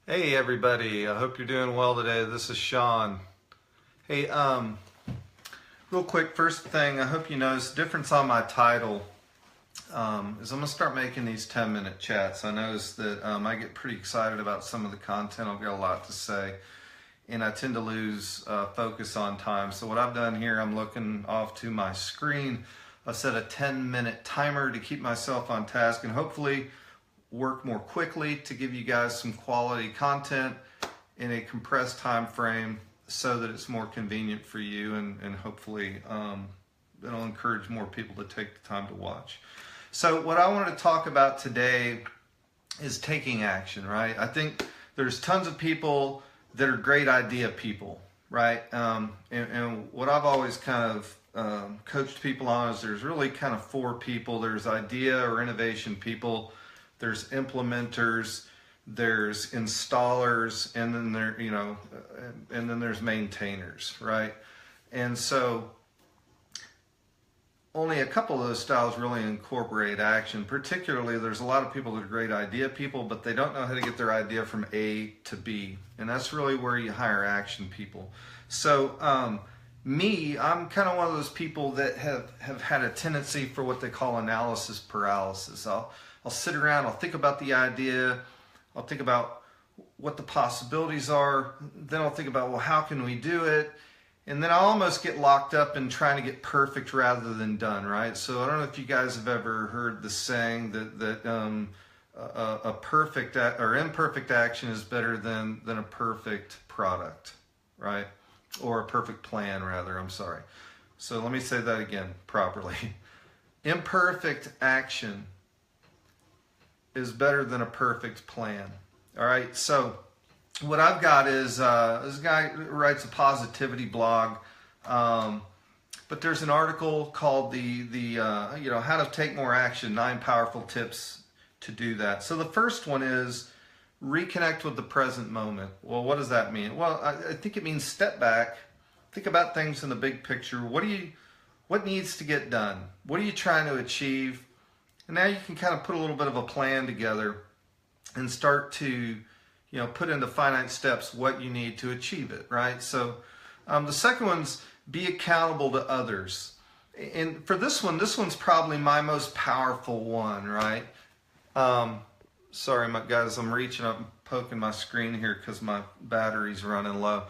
Hey everybody, I hope you're doing well today. This is Sean. Hey, real quick, first thing, I hope you notice the difference on my title is I'm gonna start making these 10-minute chats. I notice that I get pretty excited about some of the content. I'll get a lot to say, and I tend to lose focus on time. So what I've done here, I'm looking off to my screen. I set a 10-minute timer to keep myself on task and hopefully work more quickly to give you guys some quality content in a compressed time frame so that it's more convenient for you, and hopefully it'll encourage more people to take the time to watch. So what I wanted to talk about today is taking action, right? I think there's tons of people that are great idea people, right? And what I've always kind of coached people on is there's really kind of four people. There's idea or innovation people, there's implementers, there's installers, and then there's maintainers, right? And so only a couple of those styles really incorporate action. Particularly, there's a lot of people that are great idea people, but they don't know how to get their idea from A to B, and that's really where you hire action people. So I'm kind of one of those people that have had a tendency for what they call analysis paralysis. I'll sit around, I'll think about the idea, I'll think about what the possibilities are, then I'll think about, well, how can we do it? And then I almost get locked up in trying to get perfect rather than done, right? So I don't know if you guys have ever heard the saying that a perfect or imperfect action is better than a perfect product, right? Or a perfect plan, rather, I'm sorry. So let me say that again properly. Imperfect action is better than a perfect plan. All right, so what I've got is this guy writes a positivity blog, but there's an article called the how to take more action, 9 powerful tips to do that. So the first one is reconnect with the present moment. Well, what does that mean? Well, I think it means step back, think about things in the big picture. What needs to get done? What are you trying to achieve? And now you can kind of put a little bit of a plan together and start to, put into finite steps what you need to achieve it, right? So the second one's be accountable to others. And for this one's probably my most powerful one, right? Sorry, guys, I'm reaching up and poking my screen here because my battery's running low.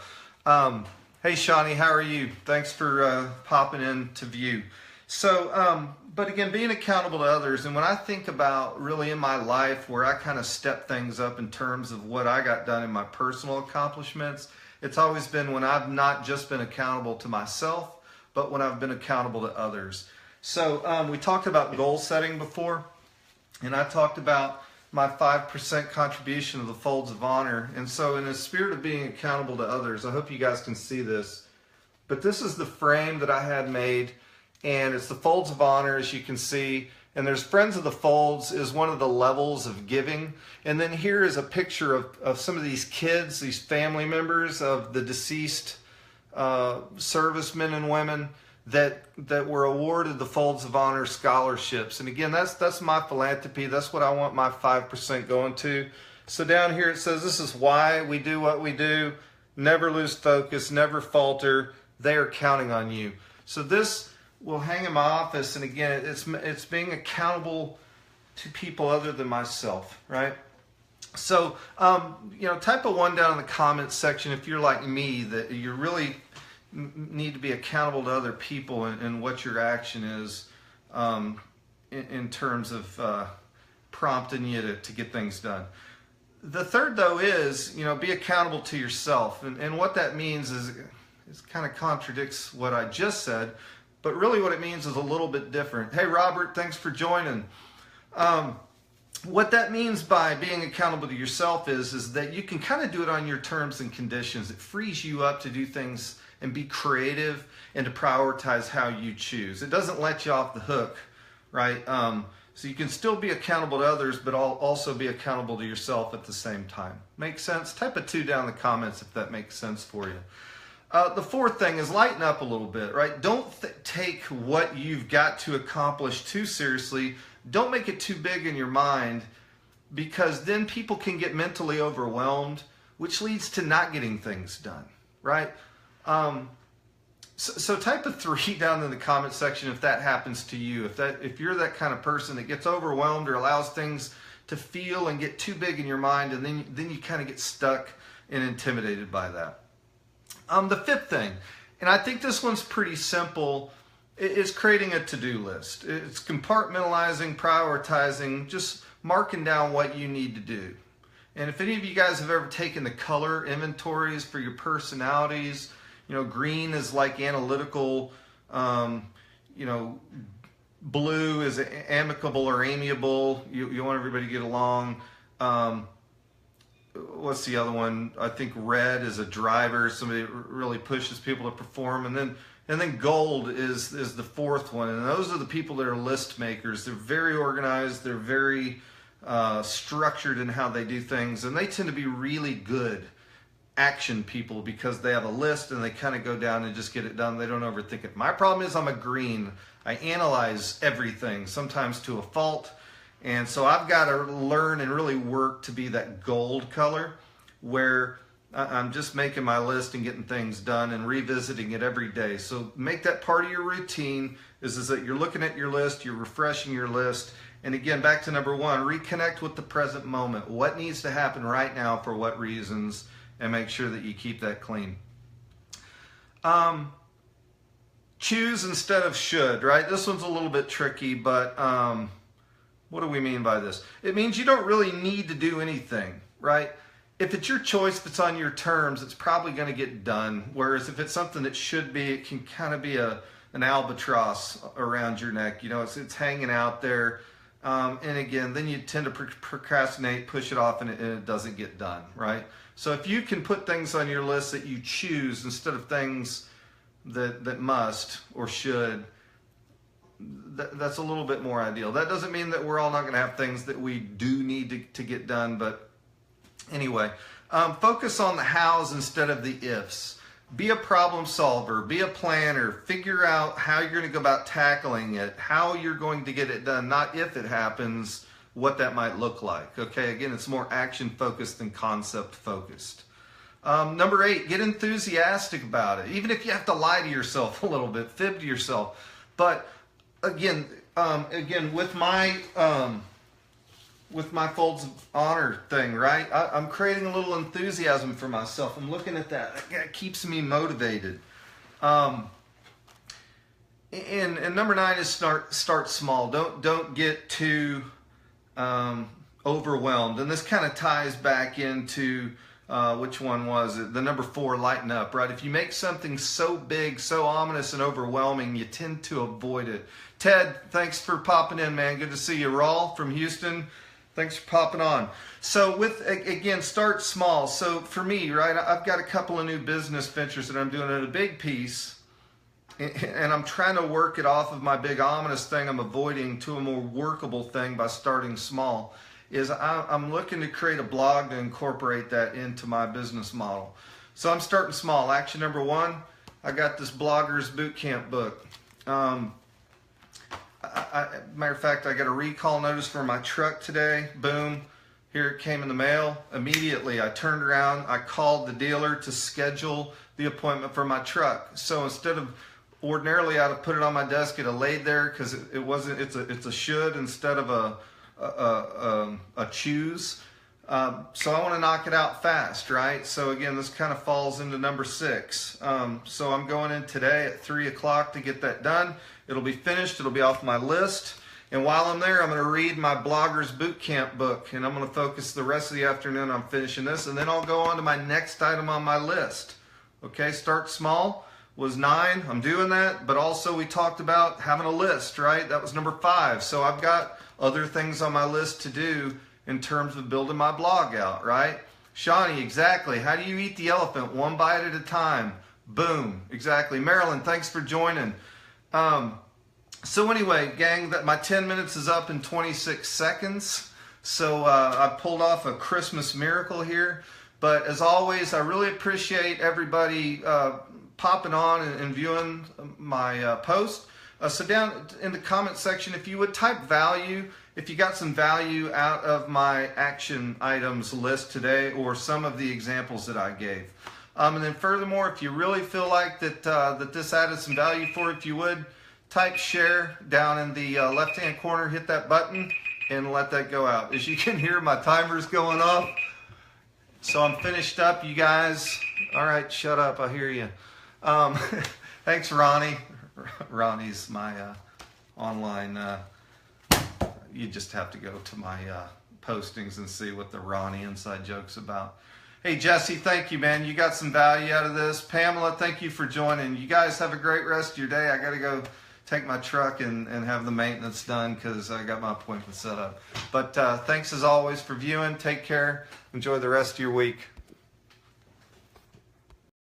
Hey, Shawnee, how are you? Thanks for popping in to view. So, but again, being accountable to others, and when I think about really in my life where I kind of step things up in terms of what I got done in my personal accomplishments, it's always been when I've not just been accountable to myself, but when I've been accountable to others. So we talked about goal setting before, and I talked about my 5% contribution to the Folds of Honor. And so in the spirit of being accountable to others, I hope you guys can see this, but this is the frame that I had made, and it's the Folds of Honor, as you can see. And there's Friends of the Folds is one of the levels of giving. And then here is a picture of some of these kids, these family members of the deceased servicemen and women that were awarded the Folds of Honor scholarships. And again, that's my philanthropy. That's what I want my 5% going to. So down here it says, this is why we do what we do. Never lose focus, never falter. They are counting on you. So this will hang in my office, and again, it's being accountable to people other than myself, right? So, type a 1 down in the comments section if you're like me, that you really need to be accountable to other people and what your action is in terms of prompting you to get things done. The third, though, is, be accountable to yourself. And what that means is, it kind of contradicts what I just said, but really what it means is a little bit different. Hey, Robert, thanks for joining. What that means by being accountable to yourself is that you can kind of do it on your terms and conditions. It frees you up to do things and be creative and to prioritize how you choose. It doesn't let you off the hook, right? So you can still be accountable to others, but also be accountable to yourself at the same time. Make sense? Type a 2 down in the comments if that makes sense for you. The fourth thing is lighten up a little bit, right? Don't take what you've got to accomplish too seriously. Don't make it too big in your mind, because then people can get mentally overwhelmed, which leads to not getting things done, right? So type a 3 down in the comment section if that happens to you. If you're that kind of person that gets overwhelmed or allows things to feel and get too big in your mind, and then you kind of get stuck and intimidated by that. The fifth thing, and I think this one's pretty simple, is creating a to-do list. It's compartmentalizing, prioritizing, just marking down what you need to do. And if any of you guys have ever taken the color inventories for your personalities, green is like analytical, blue is amicable or amiable. You want everybody to get along. What's the other one? I think red is a driver, somebody that really pushes people to perform. And then gold is the fourth one. And those are the people that are list makers. They're very organized. They're very structured in how they do things. And they tend to be really good action people because they have a list and they kind of go down and just get it done. They don't overthink it. My problem is I'm a green. I analyze everything, sometimes to a fault. And so I've got to learn and really work to be that gold color where I'm just making my list and getting things done and revisiting it every day. So make that part of your routine is that you're looking at your list, you're refreshing your list. And again, back to number 1, reconnect with the present moment. What needs to happen right now for what reasons, and make sure that you keep that clean. Choose instead of should, right? This one's a little bit tricky, but what do we mean by this? It means you don't really need to do anything, right? If it's your choice, if it's on your terms, it's probably going to get done. Whereas if it's something that should be, it can kind of be an albatross around your neck. It's hanging out there. And again, then you tend to procrastinate, push it off, and it doesn't get done, right? So if you can put things on your list that you choose instead of things that must or should, that's a little bit more ideal. That doesn't mean that we're all not going to have things that we do need to get done, but anyway, focus on the hows instead of the ifs. Be a problem solver, be a planner, figure out how you're going to go about tackling it, how you're going to get it done, not if it happens, what that might look like. Okay, again, it's more action focused than concept focused. Number 8, get enthusiastic about it. Even if you have to lie to yourself a little bit, fib to yourself. But again, with my Folds of Honor thing, right? I'm creating a little enthusiasm for myself. I'm looking at that. That keeps me motivated. And number 9 is start small. Don't get too overwhelmed. And this kind of ties back into which one was it? The number 4, lighten up, right? If you make something so big, so ominous and overwhelming, you tend to avoid it. Ted, thanks for popping in, man. Good to see you. Raul from Houston, thanks for popping on. So again, start small. So for me, right, I've got a couple of new business ventures that I'm doing at a big piece, and I'm trying to work it off of my big ominous thing I'm avoiding to a more workable thing by starting small. I'm looking to create a blog to incorporate that into my business model. So I'm starting small. Action number 1, I got this Bloggers Bootcamp book. Matter of fact, I got a recall notice for my truck today. Boom, here it came in the mail. Immediately, I turned around, I called the dealer to schedule the appointment for my truck. So instead of ordinarily I'd have put it on my desk, it'd have laid there because it wasn't. It's a should instead of a choose. So I want to knock it out fast, right? So again, this kind of falls into number 6. So I'm going in today at 3 o'clock to get that done. It'll be finished. It'll be off my list. And while I'm there, I'm going to read my Bloggers Bootcamp book, and I'm going to focus the rest of the afternoon on finishing this, and then I'll go on to my next item on my list. Okay, start small was 9. I'm doing that, but also we talked about having a list, right? That was number 5. So I've got other things on my list to do in terms of building my blog out, right? Shawnee, exactly. How do you eat the elephant? One bite at a time. Boom, exactly. Marilyn, thanks for joining. So anyway, gang, that my 10 minutes is up in 26 seconds. So I pulled off a Christmas miracle here. But as always, I really appreciate everybody popping on and viewing my post. So down in the comment section, if you would type value if you got some value out of my action items list today or some of the examples that I gave. And then furthermore, if you really feel like that this added some value for you, if you would, type share down in the left-hand corner, hit that button, and let that go out. As you can hear, my timer's going off. So I'm finished up, you guys. All right, shut up, I hear you. Thanks, Ronnie. Ronnie's my online, you just have to go to my postings and see what the Ronnie inside joke's about. Hey, Jesse, thank you, man. You got some value out of this. Pamela, thank you for joining. You guys have a great rest of your day. I got to go take my truck and have the maintenance done because I got my appointment set up. But thanks as always for viewing. Take care. Enjoy the rest of your week.